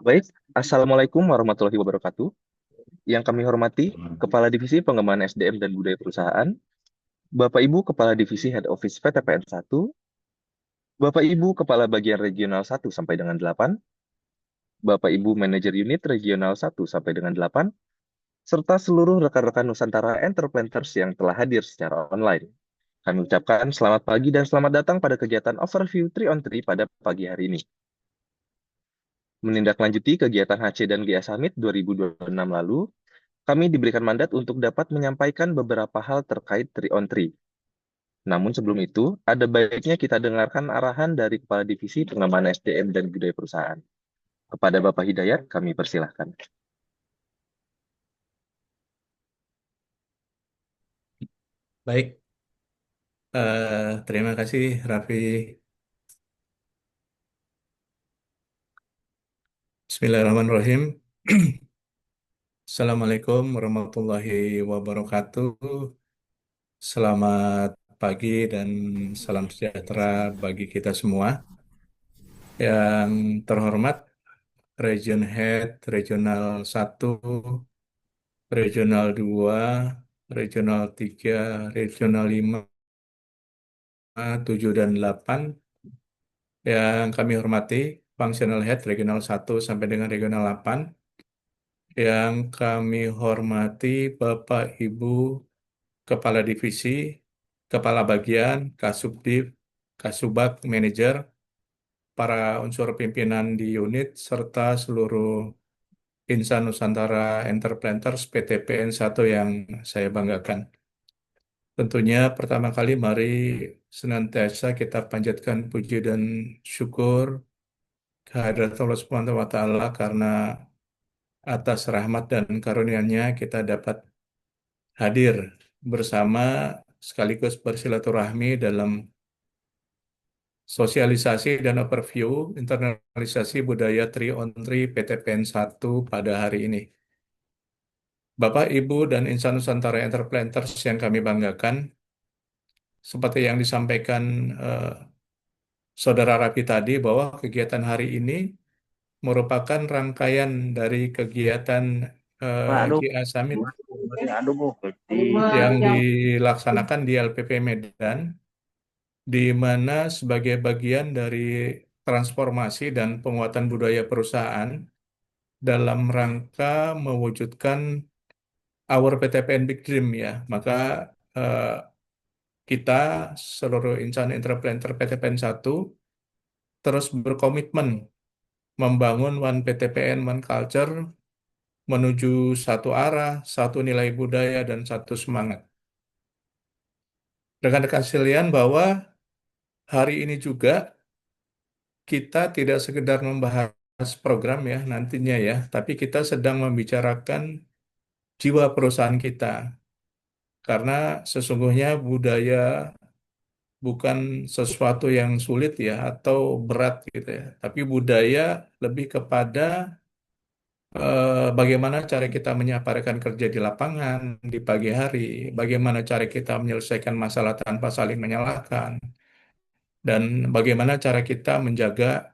Baik, Assalamualaikum warahmatullahi wabarakatuh. Yang kami hormati, Kepala Divisi Pengembangan SDM dan Budaya Perusahaan, Bapak Ibu Kepala Divisi Head Office PTPN 1, Bapak Ibu Kepala Bagian Regional 1 sampai dengan 8, Bapak Ibu Manajer Unit Regional 1 sampai dengan 8, serta seluruh rekan-rekan Nusantara Entreplanters yang telah hadir secara online. Kami ucapkan selamat pagi dan selamat datang pada kegiatan Overview 3 on 3 pada pagi hari ini. Menindaklanjuti kegiatan HC dan GA Summit 2026 lalu, kami diberikan mandat untuk dapat menyampaikan beberapa hal terkait 3 on 3. Namun sebelum itu, ada baiknya kita dengarkan arahan dari Kepala Divisi Pengembangan SDM dan Budaya Perusahaan. Kepada Bapak Hidayat, kami persilahkan. Baik, terima kasih Raffi. Bismillahirrahmanirrahim. Assalamualaikum warahmatullahi wabarakatuh. Selamat pagi dan salam sejahtera bagi kita semua. Yang terhormat Region Head, Regional 1, Regional 2, Regional 3, Regional 5, 7, dan 8. Yang kami hormati Functional Head Regional 1 sampai dengan Regional 8. Yang kami hormati Bapak Ibu Kepala Divisi, Kepala Bagian, Kasubdit, Kasubag, Manajer, para unsur pimpinan di unit, serta seluruh insan Nusantara Entreplanters PTPN 1 yang saya banggakan. Tentunya pertama kali mari senantiasa kita panjatkan puji dan syukur kehadirat Allah Subhanahu wa Ta'ala karena atas rahmat dan karunia-Nya kita dapat hadir bersama sekaligus bersilaturahmi dalam sosialisasi dan overview internalisasi budaya 3 on 3 PTPN 1 pada hari ini. Bapak, Ibu, dan insan Nusantara Entreplanters yang kami banggakan, seperti yang disampaikan eh, Saudara Rapi tadi bahwa kegiatan hari ini merupakan rangkaian dari kegiatan Aduh, GA Summit aduh, Bu. yang dilaksanakan di LPP Medan, di mana sebagai bagian dari transformasi dan penguatan budaya perusahaan dalam rangka mewujudkan Our PTPN Big Dream ya. Maka eh, kita seluruh insan entrepreneur PTPN 1 terus berkomitmen membangun One PTPN, One Culture menuju satu arah, satu nilai budaya, dan satu semangat. Rekan-rekan sekalian bahwa hari ini juga kita tidak sekedar membahas program ya nantinya ya, tapi kita sedang membicarakan jiwa perusahaan kita. Karena sesungguhnya budaya bukan sesuatu yang sulit ya atau berat gitu ya, tapi budaya lebih kepada bagaimana cara kita menyampaikan kerja di lapangan di pagi hari, bagaimana cara kita menyelesaikan masalah tanpa saling menyalahkan, dan bagaimana cara kita menjaga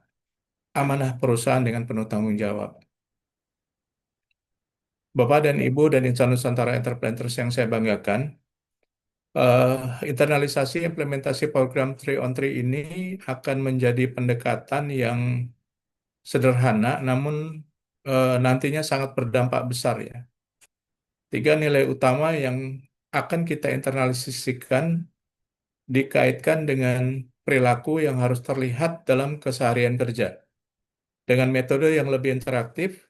amanah perusahaan dengan penuh tanggung jawab. Bapak dan Ibu dan insan Nusantara Entrepreneurs yang saya banggakan, eh, internalisasi implementasi program 3 on 3 ini akan menjadi pendekatan yang sederhana, namun nantinya sangat berdampak besar ya. Tiga nilai utama yang akan kita internalisasikan dikaitkan dengan perilaku yang harus terlihat dalam keseharian kerja. Dengan metode yang lebih interaktif,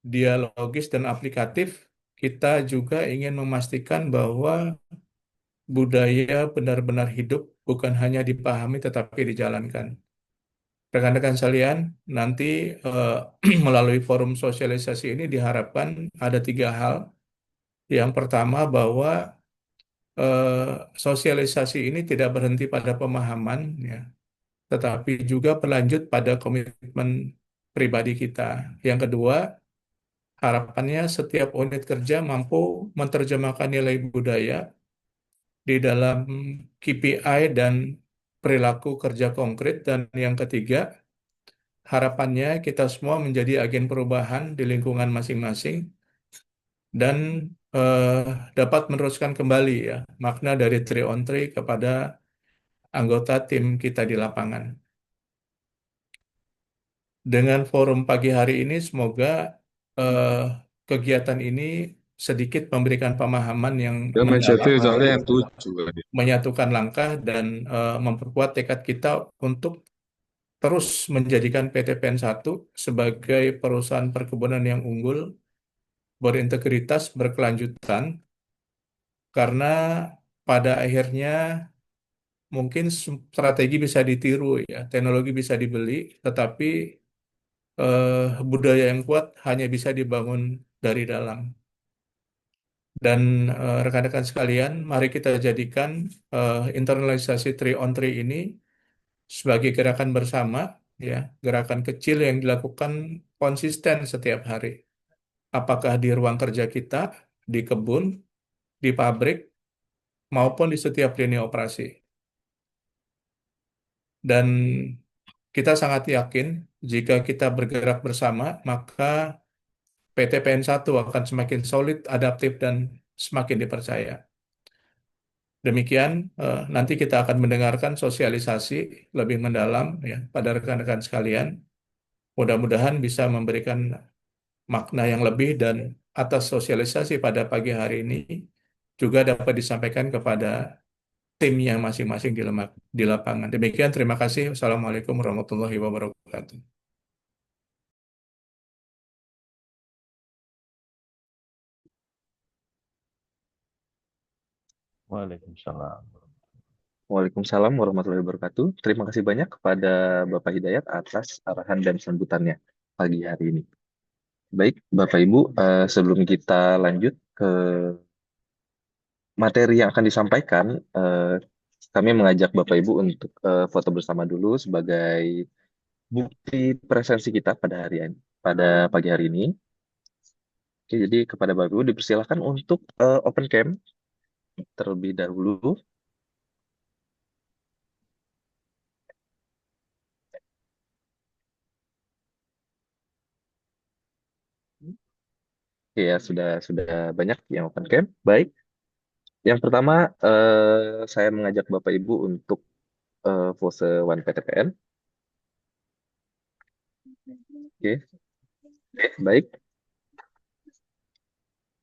dialogis, dan aplikatif, kita juga ingin memastikan bahwa budaya benar-benar hidup, bukan hanya dipahami tetapi dijalankan. Rekan-rekan sekalian, nanti eh, melalui forum sosialisasi ini diharapkan ada tiga hal. Yang pertama bahwa eh, sosialisasi ini tidak berhenti pada pemahaman, ya, tetapi juga berlanjut pada komitmen pribadi kita. Yang kedua, harapannya setiap unit kerja mampu menerjemahkan nilai budaya di dalam KPI dan perilaku kerja konkret. Dan yang ketiga, harapannya kita semua menjadi agen perubahan di lingkungan masing-masing dan eh, dapat meneruskan kembali ya makna dari 3 on 3 kepada anggota tim kita di lapangan. Dengan forum pagi hari ini, semoga eh, kegiatan ini sedikit memberikan pemahaman yang Dia main mendalam, chatnya soalnya yang 7 kan. menyatukan langkah, dan memperkuat tekad kita untuk terus menjadikan PT PN 1 sebagai perusahaan perkebunan yang unggul, berintegritas, berkelanjutan, karena pada akhirnya mungkin strategi bisa ditiru ya, teknologi bisa dibeli, tetapi budaya yang kuat hanya bisa dibangun dari dalam. Dan rekan-rekan sekalian, mari kita jadikan internalisasi 3 on 3 ini sebagai gerakan bersama, ya, gerakan kecil yang dilakukan konsisten setiap hari. Apakah di ruang kerja kita, di kebun, di pabrik, maupun di setiap lini operasi. Dan kita sangat yakin jika kita bergerak bersama, maka PT PN 1 akan semakin solid, adaptif, dan semakin dipercaya. Demikian, nanti kita akan mendengarkan sosialisasi lebih mendalam ya pada rekan-rekan sekalian. Mudah-mudahan bisa memberikan makna yang lebih, dan atas sosialisasi pada pagi hari ini juga dapat disampaikan kepada tim yang masing-masing di lapangan. Demikian, terima kasih. Wassalamualaikum warahmatullahi wabarakatuh. Waalaikumsalam. Waalaikumsalam warahmatullahi wabarakatuh. Terima kasih banyak kepada Bapak Hidayat atas arahan dan sambutannya pagi hari ini. Baik, Bapak Ibu, sebelum kita lanjut ke materi yang akan disampaikan, kami mengajak Bapak Ibu untuk foto bersama dulu sebagai bukti presensi kita pada pagi hari ini. Oke, jadi kepada Bapak Ibu dipersilakan untuk open cam terlebih dahulu. Oke, ya sudah banyak yang open cam. Baik, yang pertama saya mengajak Bapak Ibu untuk pose One PTPN. Oke, baik.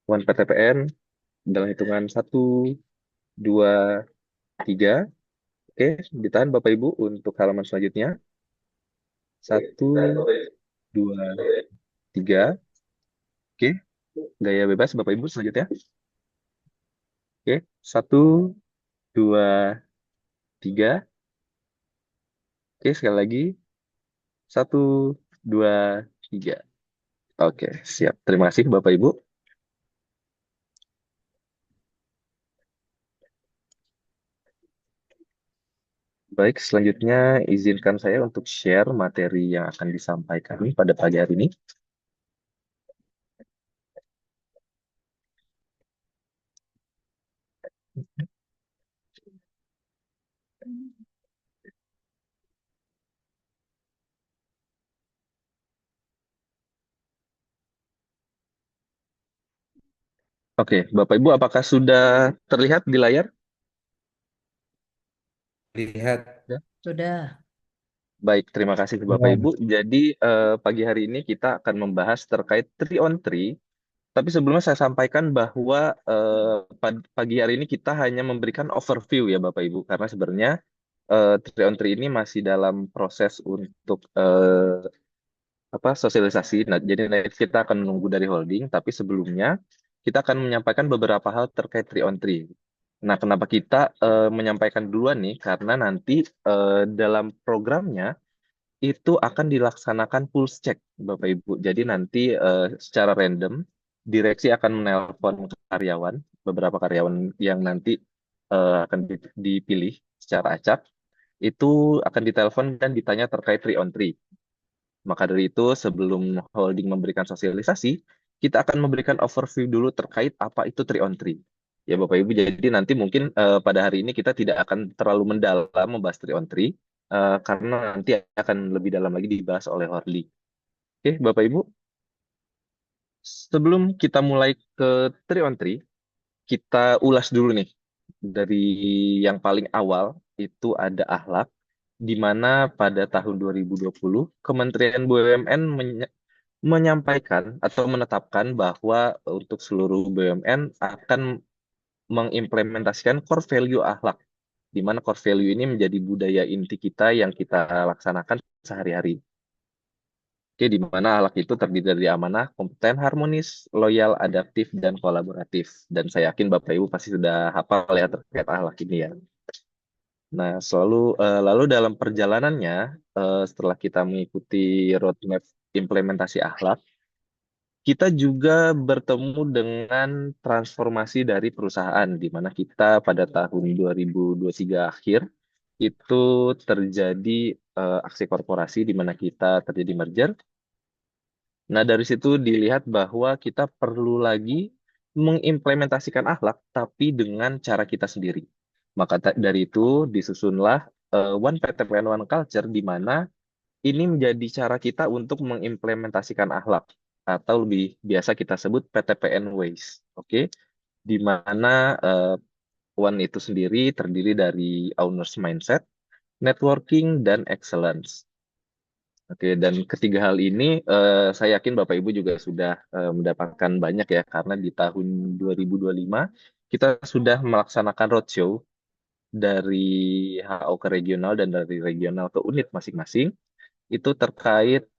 One PTPN dalam hitungan 1, 2, 3. Oke, ditahan Bapak Ibu untuk halaman selanjutnya. 1, 2, 3. Oke, gaya bebas Bapak Ibu selanjutnya. Oke, 1, 2, 3. Oke, sekali lagi. 1, 2, 3. Oke, siap. Terima kasih Bapak Ibu. Baik, selanjutnya izinkan saya untuk share materi yang akan disampaikan pada pagi hari ini. Oke, Bapak Ibu, apakah sudah terlihat di layar? Lihat. Ya. Sudah. Baik, terima kasih Bapak Ibu. Jadi pagi hari ini kita akan membahas terkait 3 on 3. Tapi sebelumnya saya sampaikan bahwa pagi hari ini kita hanya memberikan overview ya Bapak Ibu. Karena sebenarnya 3 on 3 ini masih dalam proses untuk sosialisasi. Nah, jadi nanti kita akan menunggu dari holding, tapi sebelumnya kita akan menyampaikan beberapa hal terkait 3 on 3. Nah, kenapa kita menyampaikan duluan nih? Karena nanti dalam programnya itu akan dilaksanakan pulse check, Bapak Ibu. Jadi nanti secara random direksi akan menelpon karyawan, beberapa karyawan yang nanti akan dipilih secara acak, itu akan ditelepon dan ditanya terkait 3 on 3. Maka dari itu, sebelum holding memberikan sosialisasi, kita akan memberikan overview dulu terkait apa itu 3 on 3. Ya Bapak Ibu, jadi nanti mungkin pada hari ini kita tidak akan terlalu mendalam membahas 3 on 3 karena nanti akan lebih dalam lagi dibahas oleh Horli. Oke, Bapak Ibu, sebelum kita mulai ke 3 on 3, kita ulas dulu nih dari yang paling awal itu ada akhlak, di mana pada tahun 2020 Kementerian BUMN menyampaikan atau menetapkan bahwa untuk seluruh BUMN akan mengimplementasikan core value akhlak, di mana core value ini menjadi budaya inti kita yang kita laksanakan sehari-hari. Oke, di mana akhlak itu terdiri dari amanah, kompeten, harmonis, loyal, adaptif, dan kolaboratif. Dan saya yakin Bapak Ibu pasti sudah hafal ya terkait akhlak ini ya. Nah, lalu dalam perjalanannya, setelah kita mengikuti roadmap implementasi akhlak, kita juga bertemu dengan transformasi dari perusahaan, di mana kita pada tahun 2023 akhir itu terjadi aksi korporasi di mana kita terjadi merger. Nah, dari situ dilihat bahwa kita perlu lagi mengimplementasikan akhlak, tapi dengan cara kita sendiri. Maka dari itu disusunlah One PTPN One Culture, di mana ini menjadi cara kita untuk mengimplementasikan akhlak, atau lebih biasa kita sebut PTPN Ways. Oke, di mana One itu sendiri terdiri dari owner's mindset, networking, dan excellence. Oke, dan ketiga hal ini saya yakin Bapak Ibu juga sudah mendapatkan banyak ya, karena di tahun 2025 kita sudah melaksanakan roadshow dari HO ke regional dan dari regional ke unit masing-masing itu terkait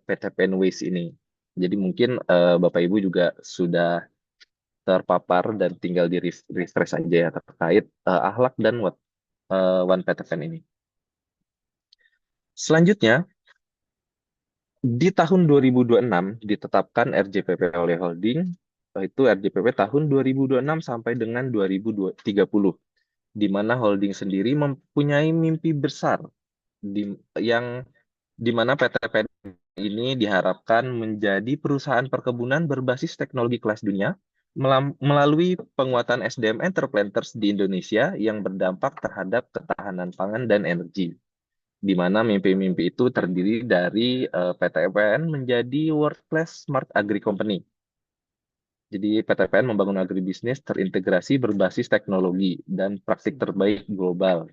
PTPN Waste ini. Jadi mungkin Bapak Ibu juga sudah terpapar dan tinggal di refresh aja ya terkait akhlak dan One PTPN ini. Selanjutnya, di tahun 2026 ditetapkan RJPP oleh holding, itu RJPP tahun 2026 sampai dengan 2030, di mana holding sendiri mempunyai mimpi besar yang di mana PTPN ini diharapkan menjadi perusahaan perkebunan berbasis teknologi kelas dunia melalui penguatan SDM Entreplanters di Indonesia yang berdampak terhadap ketahanan pangan dan energi, di mana mimpi-mimpi itu terdiri dari PTPN menjadi World Class Smart Agri Company. Jadi PTPN membangun agribisnis terintegrasi berbasis teknologi dan praktik terbaik global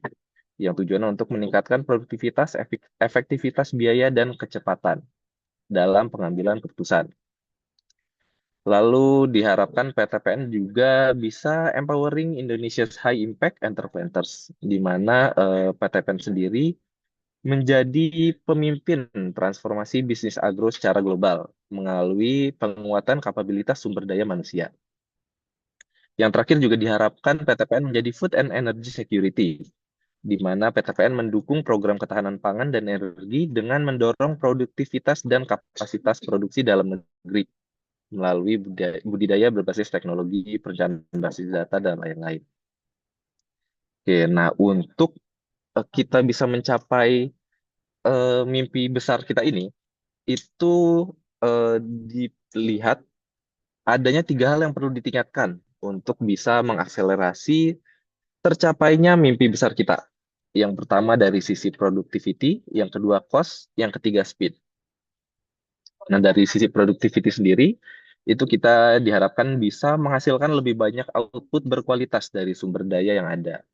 yang tujuannya untuk meningkatkan produktivitas, efektivitas biaya, dan kecepatan dalam pengambilan keputusan. Lalu diharapkan PTPN juga bisa empowering Indonesia's High Impact Entrepreneurs, di mana PTPN sendiri menjadi pemimpin transformasi bisnis agro secara global melalui penguatan kapabilitas sumber daya manusia. Yang terakhir juga diharapkan PTPN menjadi Food and Energy Security, di mana PTPN mendukung program ketahanan pangan dan energi dengan mendorong produktivitas dan kapasitas produksi dalam negeri melalui budidaya berbasis teknologi, perencanaan basis data, dan lain-lain. Oke, nah untuk kita bisa mencapai mimpi besar kita ini, itu eh, dilihat adanya 3 hal yang perlu ditingkatkan untuk bisa mengakselerasi tercapainya mimpi besar kita. Yang pertama dari sisi productivity, yang kedua cost, yang ketiga speed. Nah, dari sisi productivity sendiri, itu kita diharapkan bisa menghasilkan lebih banyak output berkualitas dari sumber daya yang ada.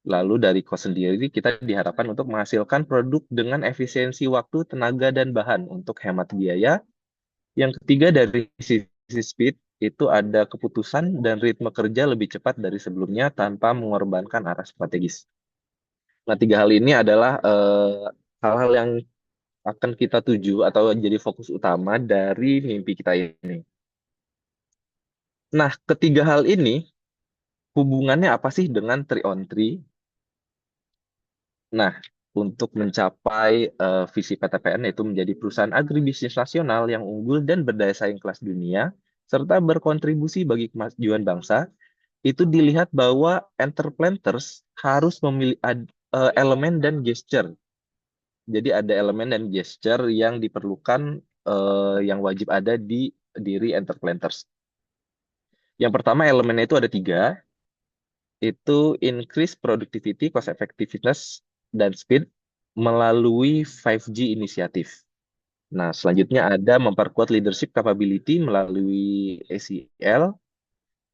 Lalu dari cost sendiri, kita diharapkan untuk menghasilkan produk dengan efisiensi waktu, tenaga, dan bahan untuk hemat biaya. Yang ketiga dari sisi speed, itu ada keputusan dan ritme kerja lebih cepat dari sebelumnya tanpa mengorbankan arah strategis. Nah, 3 hal ini adalah hal-hal yang akan kita tuju atau jadi fokus utama dari mimpi kita ini. Nah, ketiga hal ini hubungannya apa sih dengan 3 on 3? Nah, untuk mencapai visi PTPN yaitu menjadi perusahaan agribisnis nasional yang unggul dan berdaya saing kelas dunia, serta berkontribusi bagi kemajuan bangsa, itu dilihat bahwa Entreplanters harus memilih elemen dan gesture. Jadi ada elemen dan gesture yang diperlukan, yang wajib ada di diri Entreplanters. Yang pertama elemennya itu ada tiga, itu increase productivity, cost effectiveness, dan speed melalui 5G inisiatif. Nah, selanjutnya ada memperkuat leadership capability melalui ACL.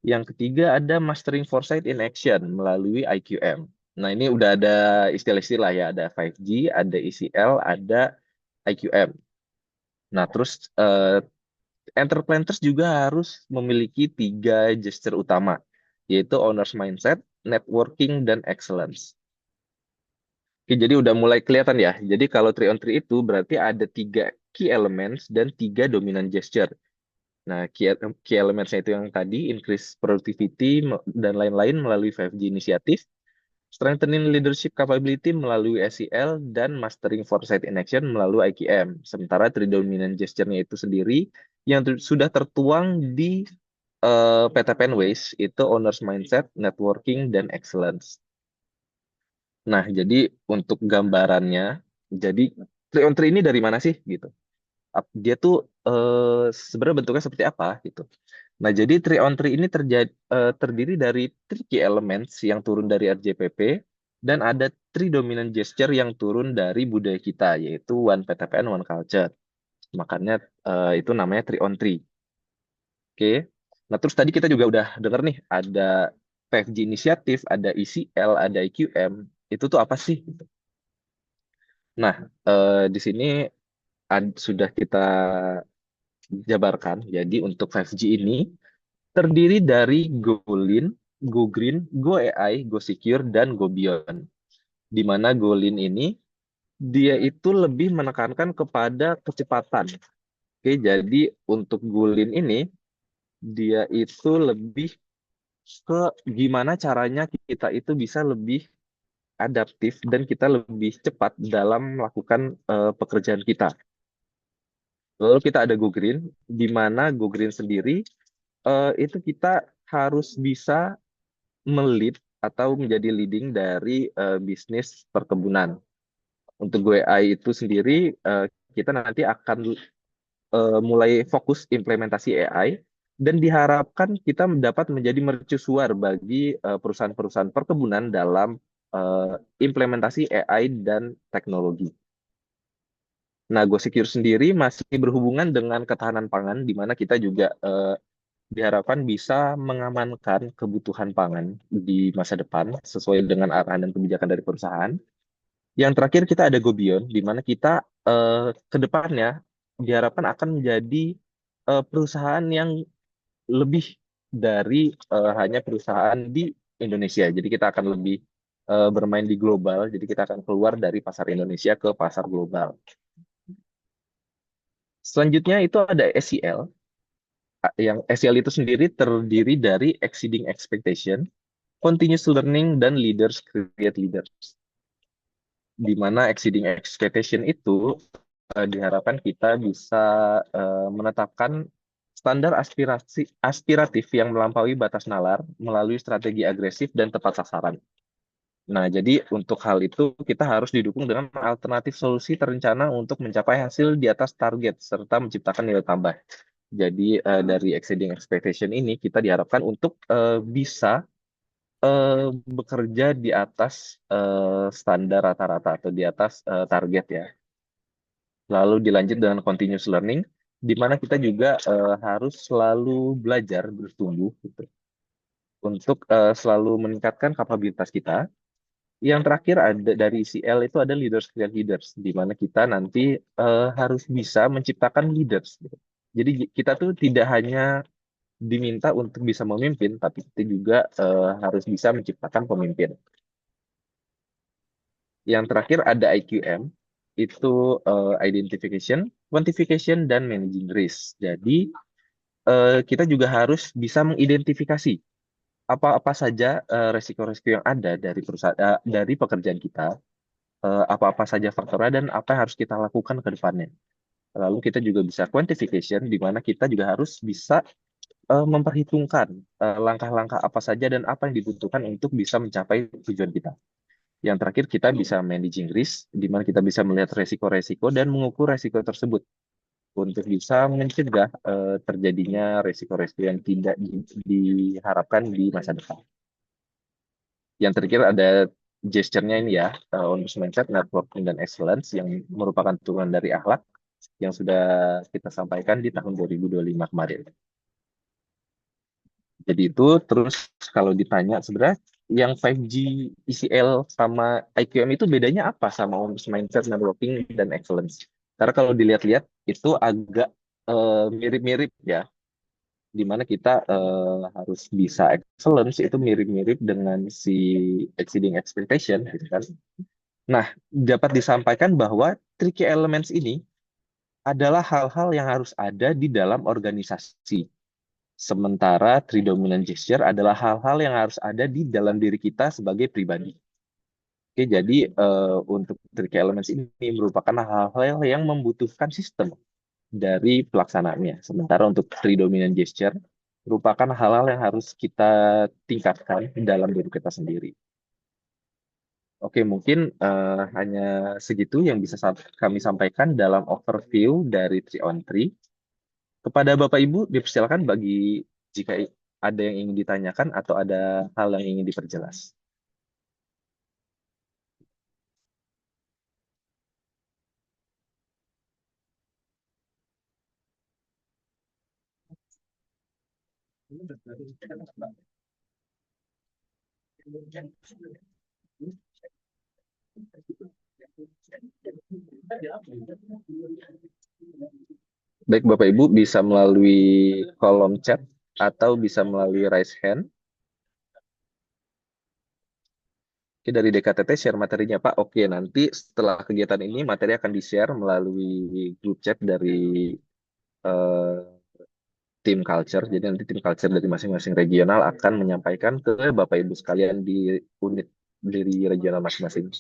Yang ketiga ada mastering foresight in action melalui IQM. Nah, ini udah ada istilah-istilah ya, ada 5G, ada ECL, ada IQM. Nah, terus enterprises juga harus memiliki tiga gesture utama, yaitu owner's mindset, networking, dan excellence. Oke, jadi udah mulai kelihatan ya. Jadi kalau 3 on 3 itu berarti ada tiga key elements dan tiga dominant gesture. Nah, key elements-nya itu yang tadi, increase productivity dan lain-lain melalui 5G inisiatif, strengthening leadership capability melalui SEL, dan mastering foresight in action melalui IQM. Sementara three dominant gesture-nya itu sendiri yang sudah tertuang di PTPN Ways itu owner's mindset, networking, dan excellence. Nah, jadi untuk gambarannya, jadi 3 on 3 ini dari mana sih gitu? Dia tuh sebenarnya bentuknya seperti apa gitu. Nah, jadi 3 on 3 ini terdiri dari 3 key elements yang turun dari RJPP dan ada 3 dominant gesture yang turun dari budaya kita, yaitu One PTPN, One Culture. Makanya itu namanya 3 on 3. Oke. Nah, terus tadi kita juga udah dengar nih, ada 5G inisiatif, ada ECL, ada IQM. Itu tuh apa sih? Nah, di sini sudah kita jabarkan. Jadi untuk 5G ini terdiri dari GoLin, GoGreen, GoAI, GoSecure, dan GoBeyond. Di mana GoLin ini dia itu lebih menekankan kepada kecepatan. Oke, jadi untuk GoLin ini dia itu lebih ke gimana caranya kita itu bisa lebih adaptif dan kita lebih cepat dalam melakukan pekerjaan kita. Lalu kita ada GoGreen, di mana GoGreen sendiri itu kita harus bisa melit atau menjadi leading dari bisnis perkebunan. Untuk GoAI itu sendiri, kita nanti akan mulai fokus implementasi AI dan diharapkan kita dapat menjadi mercusuar bagi perusahaan-perusahaan perkebunan dalam implementasi AI dan teknologi. Nah, GoSecure sendiri masih berhubungan dengan ketahanan pangan, di mana kita juga diharapkan bisa mengamankan kebutuhan pangan di masa depan sesuai dengan arahan dan kebijakan dari perusahaan. Yang terakhir kita ada GoBeyond, di mana kita ke depannya diharapkan akan menjadi perusahaan yang lebih dari hanya perusahaan di Indonesia. Jadi kita akan lebih bermain di global, jadi kita akan keluar dari pasar Indonesia ke pasar global. Selanjutnya itu ada SEL. Yang SEL itu sendiri terdiri dari exceeding expectation, continuous learning, dan leaders create leaders. Di mana exceeding expectation itu diharapkan kita bisa menetapkan standar aspiratif yang melampaui batas nalar melalui strategi agresif dan tepat sasaran. Nah, jadi untuk hal itu kita harus didukung dengan alternatif solusi terencana untuk mencapai hasil di atas target serta menciptakan nilai tambah. Jadi dari exceeding expectation ini kita diharapkan untuk bisa bekerja di atas standar rata-rata atau di atas target ya. Lalu dilanjut dengan continuous learning, di mana kita juga harus selalu belajar bertumbuh gitu, untuk selalu meningkatkan kapabilitas kita. Yang terakhir ada dari CL itu ada leaders create leaders, di mana kita nanti harus bisa menciptakan leaders gitu. Jadi kita tuh tidak hanya diminta untuk bisa memimpin, tapi kita juga harus bisa menciptakan pemimpin. Yang terakhir ada IQM, itu identification, quantification, dan managing risk. Jadi kita juga harus bisa mengidentifikasi apa-apa saja resiko-resiko yang ada dari perusahaan, dari pekerjaan kita, apa-apa saja faktornya dan apa yang harus kita lakukan ke depannya. Lalu kita juga bisa quantification, di mana kita juga harus bisa memperhitungkan langkah-langkah apa saja dan apa yang dibutuhkan untuk bisa mencapai tujuan kita. Yang terakhir kita bisa managing risk, di mana kita bisa melihat resiko-resiko dan mengukur resiko tersebut. untuk bisa mencegah terjadinya resiko-resiko yang tidak diharapkan di masa depan. Yang terakhir ada gesture-nya ini ya, untuk mindset, networking, dan excellence yang merupakan turunan dari akhlak yang sudah kita sampaikan di tahun 2025 kemarin. Jadi itu terus kalau ditanya sebenarnya yang 5G ECL sama IQM itu bedanya apa sama Omnis Mindset, Networking, dan Excellence? Karena kalau dilihat-lihat itu agak mirip-mirip ya, di mana kita harus bisa excellence itu mirip-mirip dengan si exceeding expectation, gitu kan. Nah, dapat disampaikan bahwa tricky elements ini adalah hal-hal yang harus ada di dalam organisasi. Sementara three dominant gesture adalah hal-hal yang harus ada di dalam diri kita sebagai pribadi. Oke, jadi untuk tricky elements ini merupakan hal-hal yang membutuhkan sistem dari pelaksanaannya. Sementara untuk three dominant gesture merupakan hal-hal yang harus kita tingkatkan dalam diri kita sendiri. Oke, mungkin hanya segitu yang bisa kami sampaikan dalam overview dari 3 on 3. Kepada Bapak Ibu, dipersilakan bagi jika ada yang ingin ditanyakan atau ada hal yang ingin diperjelas. Baik, Bapak Ibu bisa melalui kolom chat atau bisa melalui raise hand. Oke, dari DKTT share materinya, Pak. Oke, nanti setelah kegiatan ini materi akan di-share melalui grup chat dari eh, tim culture. Jadi nanti tim culture dari masing-masing regional akan menyampaikan ke Bapak Ibu sekalian di unit dari regional masing-masing.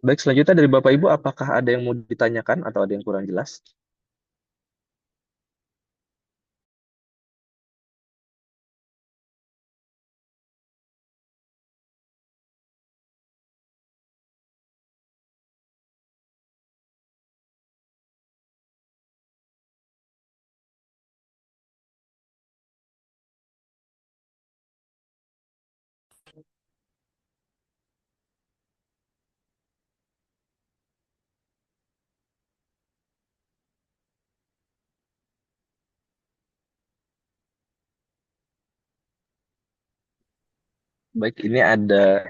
Baik, selanjutnya dari Bapak Ibu, apakah ada yang mau ditanyakan atau ada yang kurang jelas? Baik, ini ada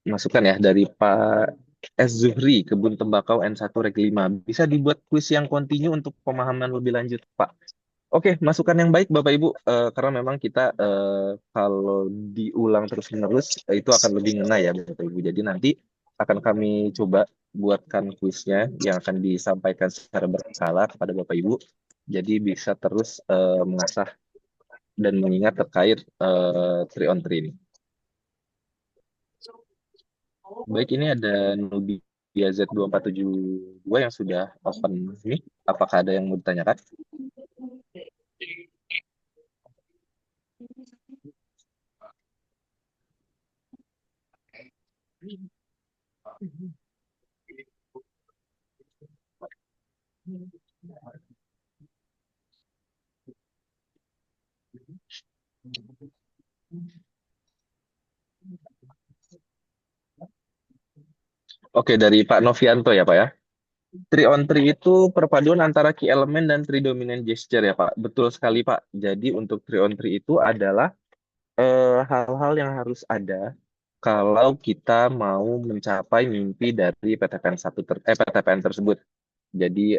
masukan ya dari Pak S. Zuhri, Kebun Tembakau N1 Reg 5. Bisa dibuat kuis yang kontinu untuk pemahaman lebih lanjut, Pak. Oke, masukan yang baik Bapak Ibu, karena memang kita kalau diulang terus-menerus itu akan lebih ngena ya Bapak Ibu. Jadi nanti akan kami coba buatkan kuisnya yang akan disampaikan secara berkala kepada Bapak Ibu. Jadi bisa terus mengasah dan mengingat terkait 3 on 3 ini. Baik, ini ada Nubia Z2472 yang sudah open ini. Apakah ada yang mau ditanyakan? Oke, dari Pak Novianto ya Pak ya. Three on three itu perpaduan antara key element dan three dominant gesture ya Pak. Betul sekali Pak. Jadi untuk three on three itu adalah hal-hal yang harus ada kalau kita mau mencapai mimpi dari PTPN tersebut. Jadi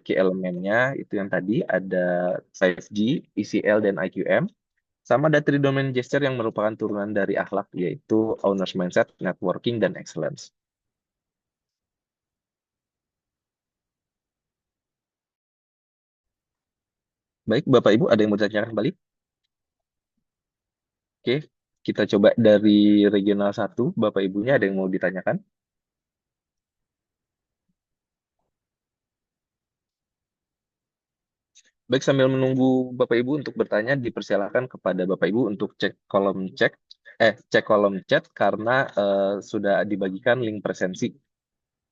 key elemennya itu yang tadi ada 5G, ECL, dan IQM. Sama ada three dominant gesture yang merupakan turunan dari akhlak, yaitu owner's mindset, networking, dan excellence. Baik, Bapak Ibu, ada yang mau ditanyakan kembali? Oke, kita coba dari regional 1. Bapak Ibunya ada yang mau ditanyakan? Baik, sambil menunggu Bapak Ibu untuk bertanya, dipersilakan kepada Bapak Ibu untuk cek kolom chat karena sudah dibagikan link presensi.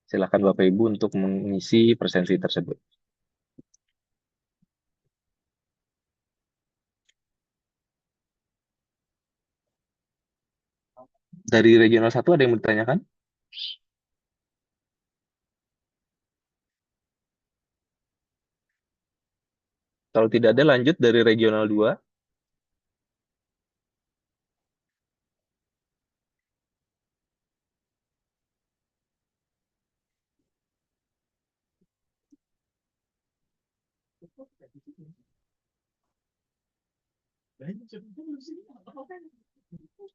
Silakan Bapak Ibu untuk mengisi presensi tersebut. Dari regional 1 ada yang mau ditanyakan? Kalau tidak ada, lanjut dari regional 2.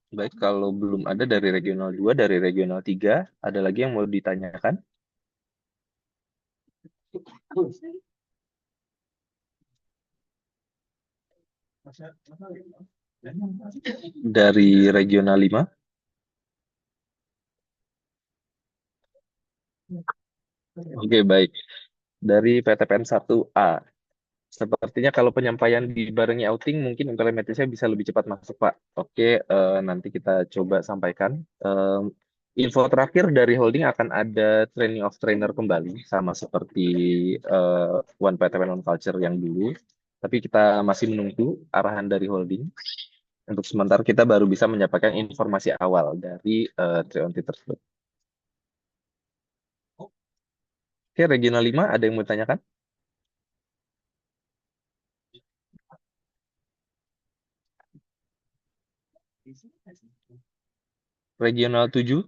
Baik, kalau belum ada dari regional 2, dari regional 3, ada lagi yang mau ditanyakan? Dari regional 5? Oke, baik. Dari PTPN 1A. Sepertinya kalau penyampaian dibarengi outing, mungkin implementasinya bisa lebih cepat masuk, Pak. Oke, nanti kita coba sampaikan. Info terakhir dari holding akan ada training of trainer kembali, sama seperti One PTPN One Culture yang dulu. Tapi kita masih menunggu arahan dari holding. Untuk sementara kita baru bisa menyampaikan informasi awal dari 3 tersebut. Oke, regional 5, ada yang mau ditanyakan? Regional 7?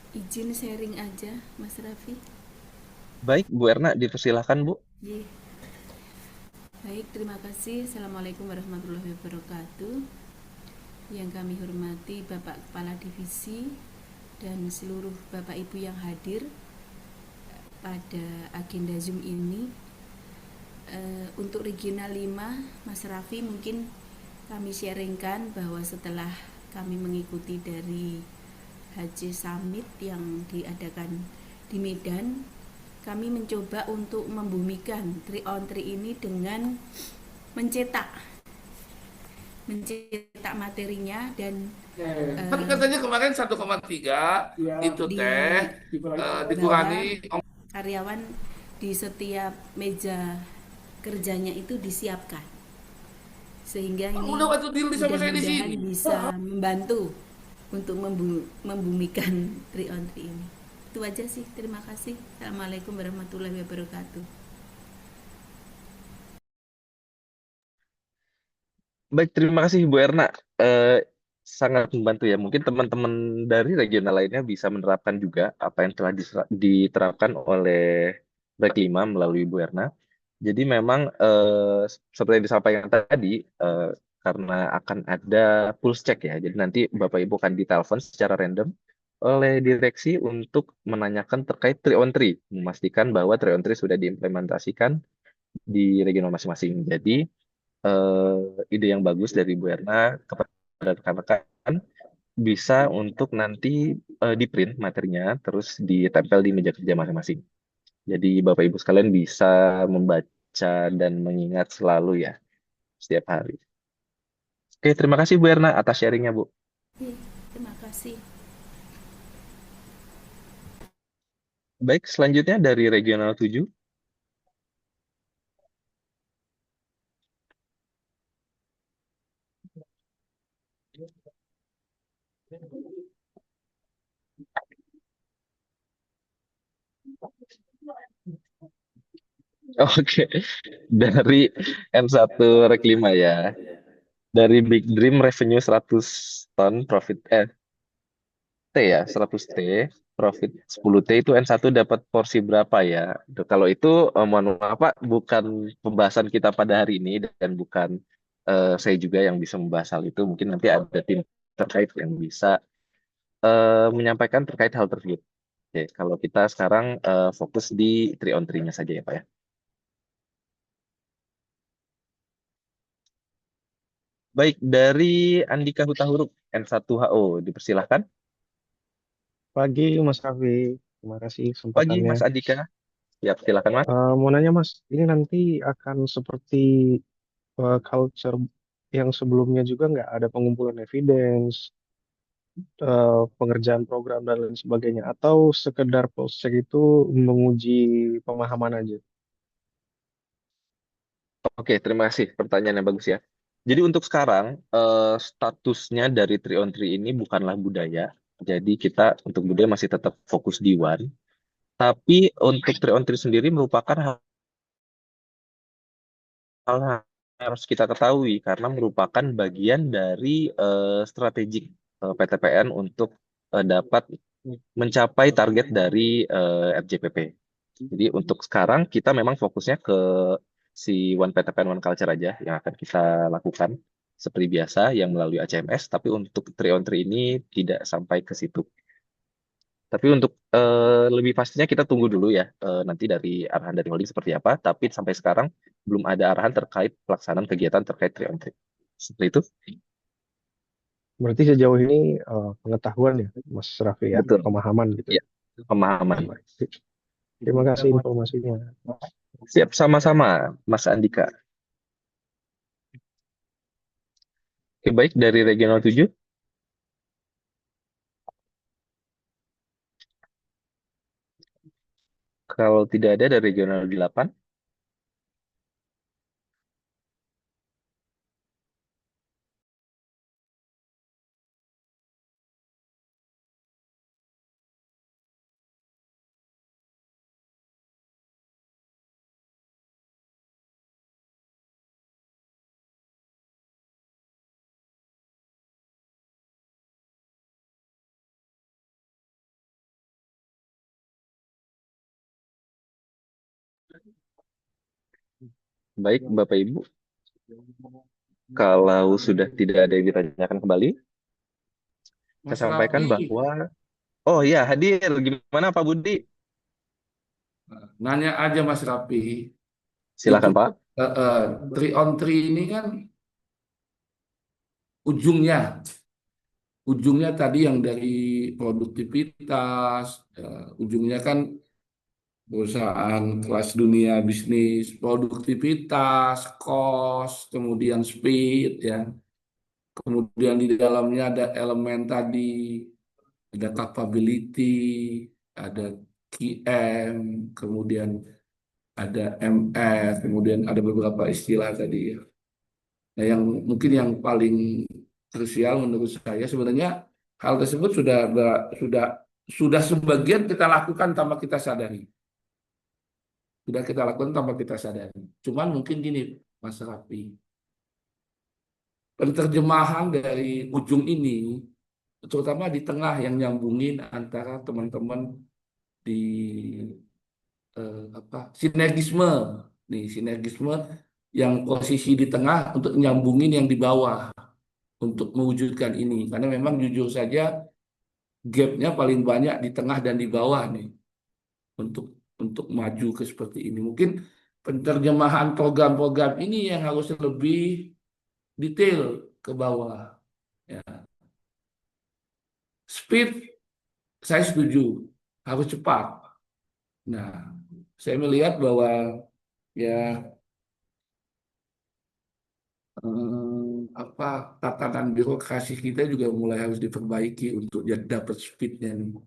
Izin sharing aja, Mas Raffi. Baik, Bu Erna, dipersilahkan, Bu. Ye. Baik, terima kasih. Assalamualaikum warahmatullahi wabarakatuh. Yang kami hormati Bapak Kepala Divisi dan seluruh Bapak Ibu yang hadir pada agenda Zoom ini. Untuk regional 5, Mas Raffi, mungkin kami sharingkan bahwa setelah kami mengikuti dari Haji Summit yang diadakan di Medan, kami mencoba untuk membumikan 3 ini dengan mencetak materinya dan Kan katanya kemarin 1,3 itu di teh dikurangi karyawan di setiap meja kerjanya itu disiapkan, sehingga ini udah waktu deal sama saya di mudah-mudahan sini. bisa membantu untuk membumikan 3 ini. Itu aja sih, terima kasih. Assalamualaikum warahmatullahi wabarakatuh. Baik, terima kasih Bu Erna. Eh, Sangat membantu ya. Mungkin teman-teman dari regional lainnya bisa menerapkan juga apa yang telah diterapkan oleh Back 5 melalui Bu Erna. Jadi memang seperti yang disampaikan tadi, eh, karena akan ada pulse check ya. Jadi nanti Bapak Ibu akan ditelepon secara random oleh direksi untuk menanyakan terkait 3 on 3, memastikan bahwa 3 on 3 sudah diimplementasikan di regional masing-masing. Jadi ide yang bagus dari Bu Erna kepada rekan-rekan bisa untuk nanti di print materinya terus ditempel di meja kerja masing-masing. Jadi Bapak Ibu sekalian bisa membaca dan mengingat selalu ya setiap hari. Oke, terima kasih Bu Erna atas sharingnya, Bu. Terima kasih. Baik, selanjutnya dari regional 7. Oke, dari N1 Rek 5 ya. Dari Big Dream revenue 100 ton profit T ya, 100 T, profit 10 T, itu N1 dapat porsi berapa ya? Kalau itu mohon maaf Pak, bukan pembahasan kita pada hari ini dan bukan saya juga yang bisa membahas hal itu. Mungkin nanti ada tim terkait yang bisa menyampaikan terkait hal tersebut. Oke, kalau kita sekarang fokus di 3 on 3-nya saja ya Pak ya. Baik, dari Andika Hutahuruk, N1HO, dipersilahkan. Pagi Mas Raffi, terima kasih Pagi kesempatannya. Mas Andika. Ya, silakan Mas. Mau nanya Mas, ini nanti akan seperti culture yang sebelumnya juga nggak ada pengumpulan evidence, pengerjaan program dan lain sebagainya, atau sekedar polsek itu menguji pemahaman aja? Oke, terima kasih. Pertanyaan yang bagus ya. Jadi untuk sekarang, statusnya dari 3 on 3 ini bukanlah budaya. Jadi kita untuk budaya masih tetap fokus di One. Tapi untuk 3 on 3 sendiri merupakan hal yang harus kita ketahui karena merupakan bagian dari strategik PTPN untuk dapat mencapai target dari RJPP. Jadi untuk sekarang kita memang fokusnya ke si One PTPN One Culture aja yang akan kita lakukan seperti biasa yang melalui ACMS, tapi untuk 3 on 3 ini tidak sampai ke situ. Tapi untuk lebih pastinya kita tunggu dulu ya nanti dari arahan dari holding seperti apa. Tapi sampai sekarang belum ada arahan terkait pelaksanaan kegiatan terkait 3 on 3. Seperti itu. Berarti sejauh ini pengetahuan ya, Mas Raffi ya, Betul. pemahaman gitu. Ya, pemahaman. Terima kasih informasinya. Siap sama-sama, Mas Andika. Oke, baik dari Regional 7. Kalau tidak ada dari Regional 8. Baik, Bapak Ibu. Kalau sudah tidak ada yang ditanyakan kembali, saya Mas sampaikan Rapi, bahwa, oh ya hadir. Gimana Pak Budi? nanya aja Mas Rapi, itu Silakan Pak. 3 on 3 ini kan ujungnya, ujungnya tadi yang dari produktivitas, ujungnya kan perusahaan kelas dunia bisnis, produktivitas, cost, kemudian speed, ya. Kemudian di dalamnya ada elemen tadi, ada capability, ada QM, kemudian ada MF, kemudian ada beberapa istilah tadi, ya. Nah, yang mungkin yang paling krusial menurut saya sebenarnya hal tersebut sudah sudah sebagian kita lakukan tanpa kita sadari. Sudah kita lakukan tanpa kita sadari. Cuman mungkin gini, Mas Rafi, penerjemahan dari ujung ini, terutama di tengah yang nyambungin antara teman-teman di sinergisme, nih sinergisme yang posisi di tengah untuk nyambungin yang di bawah untuk mewujudkan ini. Karena memang jujur saja gapnya paling banyak di tengah dan di bawah nih untuk maju ke seperti ini. Mungkin penerjemahan program-program ini yang harus lebih detail ke bawah. Ya. Speed, saya setuju, harus cepat. Nah, saya melihat bahwa ya tatanan birokrasi kita juga mulai harus diperbaiki untuk dapat speednya nih,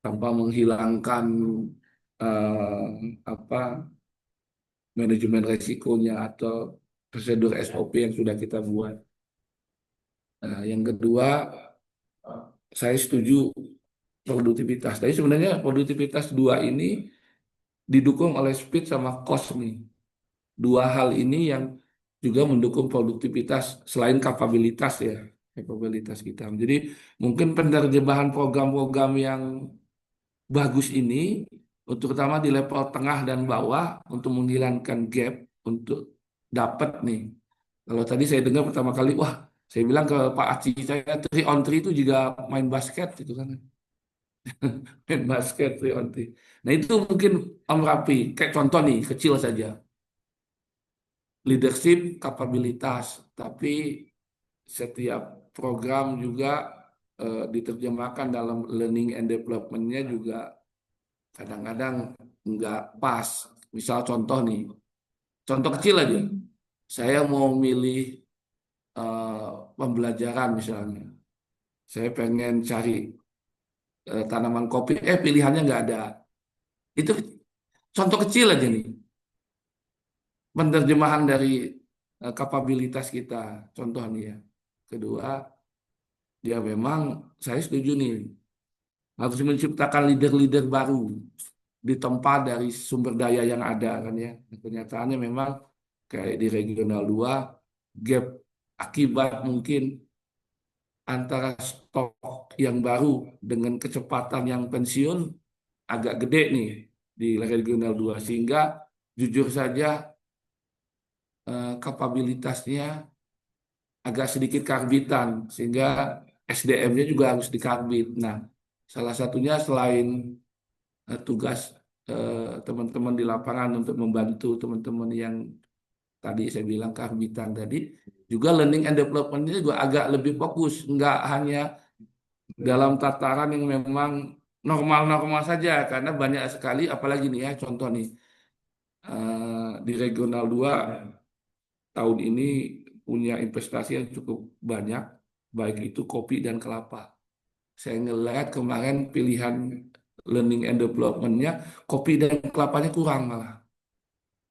tanpa menghilangkan eh, apa manajemen resikonya atau prosedur SOP yang sudah kita buat. Nah, yang kedua, saya setuju produktivitas. Tapi sebenarnya produktivitas dua ini didukung oleh speed sama cost nih. Dua hal ini yang juga mendukung produktivitas selain kapabilitas ya, kapabilitas kita. Jadi mungkin penerjemahan program-program yang bagus ini untuk pertama di level tengah dan bawah untuk menghilangkan gap untuk dapat nih. Kalau tadi saya dengar pertama kali, wah, saya bilang ke Pak Aci, saya 3 on 3 itu juga main basket gitu kan. Main basket 3 on 3. Nah itu mungkin Om Rapi, kayak contoh nih, kecil saja. Leadership, kapabilitas, tapi setiap program juga diterjemahkan dalam learning and development-nya juga kadang-kadang nggak pas. Misal contoh nih, contoh kecil aja. saya mau milih pembelajaran misalnya. Saya pengen cari tanaman kopi, pilihannya nggak ada. Itu contoh kecil aja nih, penerjemahan dari kapabilitas kita. Contoh nih ya. Kedua, dia memang, saya setuju nih, harus menciptakan leader-leader baru di tempat dari sumber daya yang ada kan ya. Kenyataannya memang kayak di regional 2, gap akibat mungkin antara stok yang baru dengan kecepatan yang pensiun agak gede nih di regional 2 sehingga jujur saja kapabilitasnya agak sedikit karbitan sehingga SDM-nya juga harus dikarbit. Nah, salah satunya selain tugas teman-teman di lapangan untuk membantu teman-teman yang tadi saya bilang karbitan tadi, juga learning and development-nya juga agak lebih fokus, nggak hanya dalam tataran yang memang normal-normal saja, karena banyak sekali, apalagi nih ya, contoh nih, di regional 2 tahun ini punya investasi yang cukup banyak, baik itu kopi dan kelapa. Saya ngelihat kemarin pilihan learning and development-nya, kopi dan kelapanya kurang malah.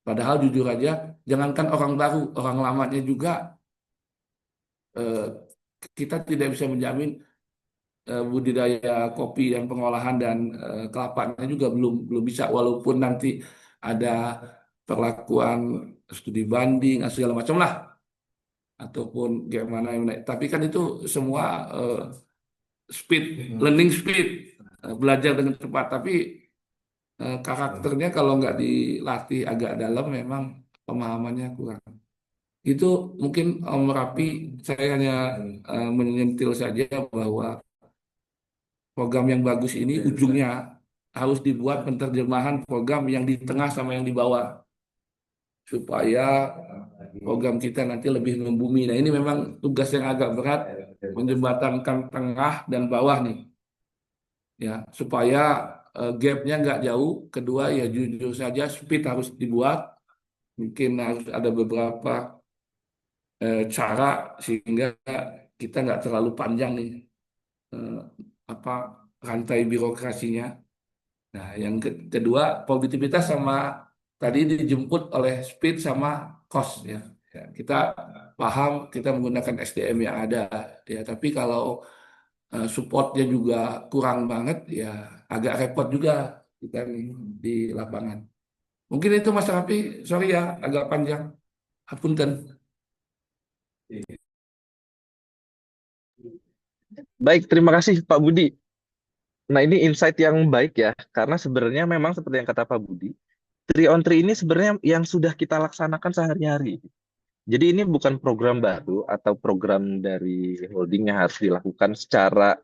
Padahal jujur aja, jangankan orang baru, orang lamanya juga eh, kita tidak bisa menjamin budidaya kopi dan pengolahan dan kelapanya juga belum belum bisa, walaupun nanti ada perlakuan studi banding segala macam lah, ataupun gimana tapi kan itu semua speed, learning speed, belajar dengan cepat, tapi karakternya kalau nggak dilatih agak dalam memang pemahamannya kurang. Itu mungkin Om Rapi, saya hanya menyentil saja bahwa program yang bagus ini ujungnya harus dibuat penerjemahan program yang di tengah sama yang di bawah supaya program kita nanti lebih membumi. Nah, ini memang tugas yang agak berat, menjembatankan tengah dan bawah nih, ya, supaya gapnya nggak jauh. Kedua, ya jujur saja speed harus dibuat, mungkin harus ada beberapa cara sehingga kita nggak terlalu panjang nih eh, apa rantai birokrasinya. Nah, yang kedua, produktivitas sama tadi dijemput oleh speed sama cost ya. Ya, kita paham kita menggunakan SDM yang ada ya, tapi kalau supportnya juga kurang banget ya agak repot juga kita nih di lapangan. Mungkin itu Mas Rafi, sorry ya agak panjang. Hapunten. Baik, terima kasih Pak Budi. Nah, ini insight yang baik ya, karena sebenarnya memang seperti yang kata Pak Budi, 3 on 3 ini sebenarnya yang sudah kita laksanakan sehari-hari. Jadi ini bukan program baru atau program dari holding yang harus dilakukan secara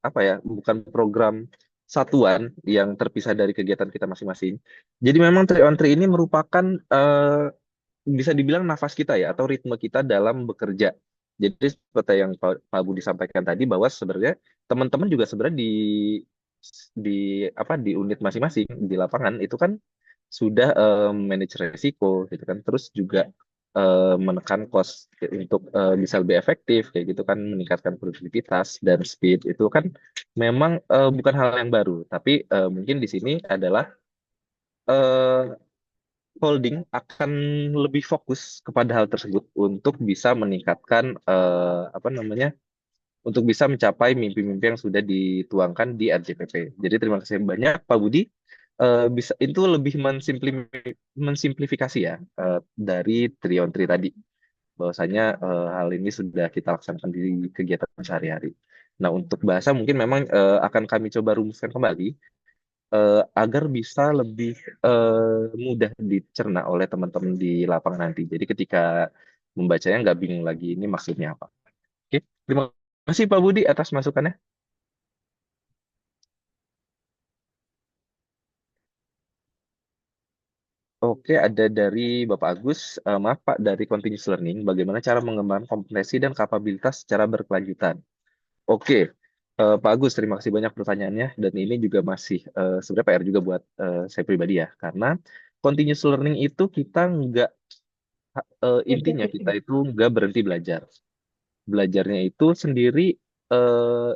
apa ya, bukan program satuan yang terpisah dari kegiatan kita masing-masing. Jadi memang 3 on 3 ini merupakan bisa dibilang nafas kita ya atau ritme kita dalam bekerja. Jadi seperti yang Pak Budi sampaikan tadi bahwa sebenarnya teman-teman juga sebenarnya di apa di unit masing-masing di lapangan itu kan sudah manage resiko gitu kan. Terus juga menekan cost untuk bisa lebih efektif kayak gitu kan, meningkatkan produktivitas dan speed itu kan memang bukan hal yang baru, tapi mungkin di sini adalah eh, holding akan lebih fokus kepada hal tersebut untuk bisa meningkatkan apa namanya untuk bisa mencapai mimpi-mimpi yang sudah dituangkan di RJPP. Jadi terima kasih banyak Pak Budi. Bisa itu lebih mensimplifikasi ya dari Trion Tri tadi. Bahwasanya hal ini sudah kita laksanakan di kegiatan sehari-hari. Nah, untuk bahasa mungkin memang akan kami coba rumuskan kembali agar bisa lebih mudah dicerna oleh teman-teman di lapangan nanti. Jadi ketika membacanya nggak bingung lagi ini maksudnya apa. Oke, terima kasih Pak Budi atas masukannya. Oke, ada dari Bapak Agus. Maaf Pak, dari Continuous Learning, bagaimana cara mengembangkan kompetensi dan kapabilitas secara berkelanjutan? Oke, Pak Agus, terima kasih banyak pertanyaannya. Dan ini juga masih sebenarnya PR juga buat saya pribadi ya. Karena continuous learning itu kita nggak intinya kita itu nggak berhenti belajar. Belajarnya itu sendiri eh,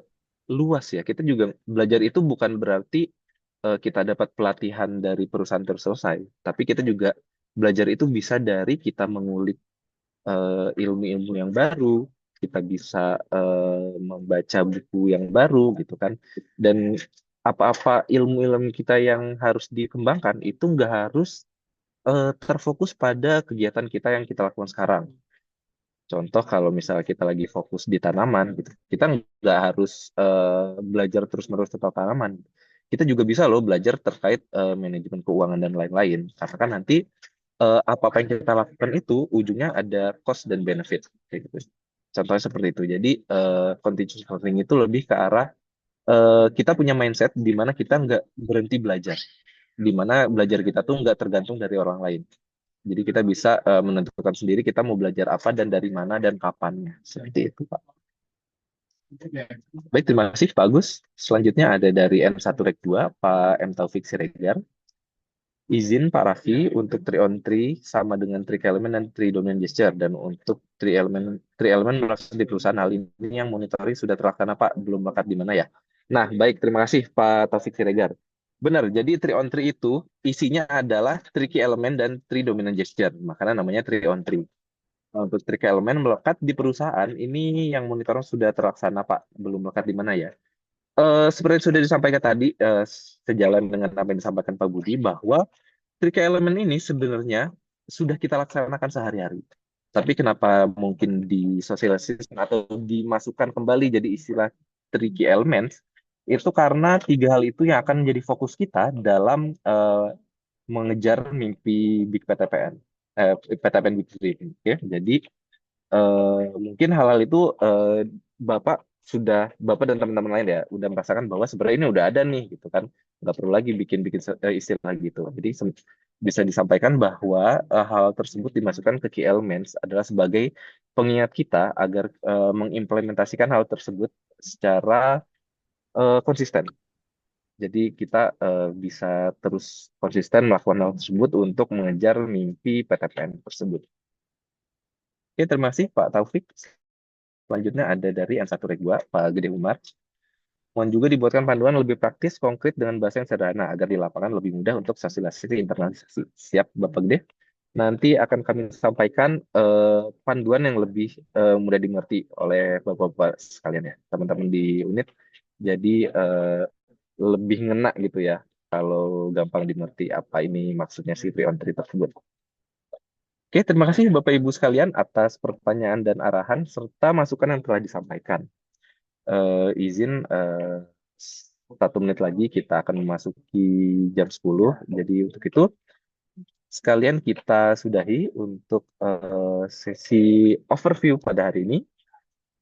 luas ya. Kita juga belajar itu bukan berarti kita dapat pelatihan dari perusahaan terus selesai, tapi kita juga belajar itu bisa dari kita mengulik ilmu-ilmu yang baru, kita bisa membaca buku yang baru gitu kan. Dan apa-apa ilmu-ilmu kita yang harus dikembangkan itu nggak harus terfokus pada kegiatan kita yang kita lakukan sekarang. Contoh kalau misalnya kita lagi fokus di tanaman gitu, kita nggak harus belajar terus-menerus tentang tanaman. Kita juga bisa loh belajar terkait manajemen keuangan dan lain-lain. Karena kan nanti apa-apa yang kita lakukan itu ujungnya ada cost dan benefit kayak gitu. Contohnya seperti itu. Jadi continuous learning itu lebih ke arah kita punya mindset di mana kita nggak berhenti belajar, di mana belajar kita tuh nggak tergantung dari orang lain. Jadi kita bisa menentukan sendiri kita mau belajar apa dan dari mana dan kapannya. Seperti itu, Pak. Baik, terima kasih Pak Agus. Selanjutnya ada dari M1 Rek 2, Pak M. Taufik Siregar. Izin Pak Raffi untuk 3 on 3 sama dengan trik elemen dan 3 domain gesture. Dan untuk 3 elemen berlangsung di perusahaan hal ini yang monitoring sudah terlaksana Pak, belum melekat di mana ya. Nah, baik, terima kasih Pak Taufik Siregar. Benar, jadi 3 on 3 itu isinya adalah 3 key element dan 3 dominant gesture. Makanya namanya 3 on 3. Untuk 3 key element melekat di perusahaan, ini yang monitoring sudah terlaksana Pak, belum melekat di mana ya. Seperti yang sudah disampaikan tadi, sejalan dengan apa yang disampaikan Pak Budi, bahwa 3 elemen ini sebenarnya sudah kita laksanakan sehari-hari. Tapi kenapa mungkin disosialisasikan atau dimasukkan kembali jadi istilah 3 key elements, itu karena 3 hal itu yang akan menjadi fokus kita dalam mengejar mimpi Big PTPN. PTPN Big Dream. Ya. Jadi mungkin hal-hal itu Bapak dan teman-teman lain ya udah merasakan bahwa sebenarnya ini udah ada nih gitu kan, nggak perlu lagi bikin-bikin istilah gitu. Jadi bisa disampaikan bahwa hal tersebut dimasukkan ke key elements adalah sebagai pengingat kita agar mengimplementasikan hal tersebut secara konsisten. Jadi kita bisa terus konsisten melakukan hal tersebut untuk mengejar mimpi PTPN tersebut. Oke, terima kasih Pak Taufik. Selanjutnya ada dari N1 Rek 2, Pak Gede Umar. Mohon juga dibuatkan panduan lebih praktis, konkret dengan bahasa yang sederhana agar di lapangan lebih mudah untuk sosialisasi internalisasi. Siap, Bapak Gede. Nanti akan kami sampaikan panduan yang lebih mudah dimengerti oleh Bapak-Bapak sekalian ya, teman-teman di unit. Jadi lebih ngena gitu ya, kalau gampang dimengerti apa ini maksudnya si 3 on 3 tersebut. Oke, terima kasih Bapak Ibu sekalian atas pertanyaan dan arahan serta masukan yang telah disampaikan. Izin 1 menit lagi kita akan memasuki jam 10. Jadi untuk itu sekalian kita sudahi untuk sesi overview pada hari ini.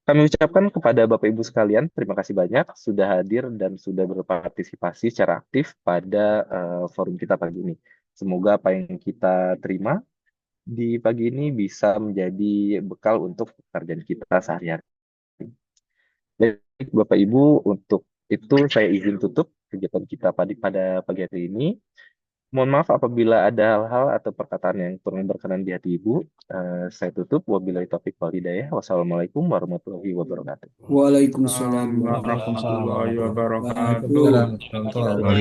Kami ucapkan kepada Bapak Ibu sekalian terima kasih banyak sudah hadir dan sudah berpartisipasi secara aktif pada forum kita pagi ini. Semoga apa yang kita terima di pagi ini bisa menjadi bekal untuk pekerjaan kita sehari-hari. Baik, Bapak Ibu, untuk itu saya izin tutup kegiatan kita pada pagi hari ini. Mohon maaf apabila ada hal-hal atau perkataan yang kurang berkenan di hati Ibu. Saya tutup. Wabillahi taufiq wal hidayah. Wassalamualaikum warahmatullahi wabarakatuh. Waalaikumsalam Waalaikumsalam warahmatullahi wabarakatuh. wabarakatuh. Warahmatullahi wabarakatuh.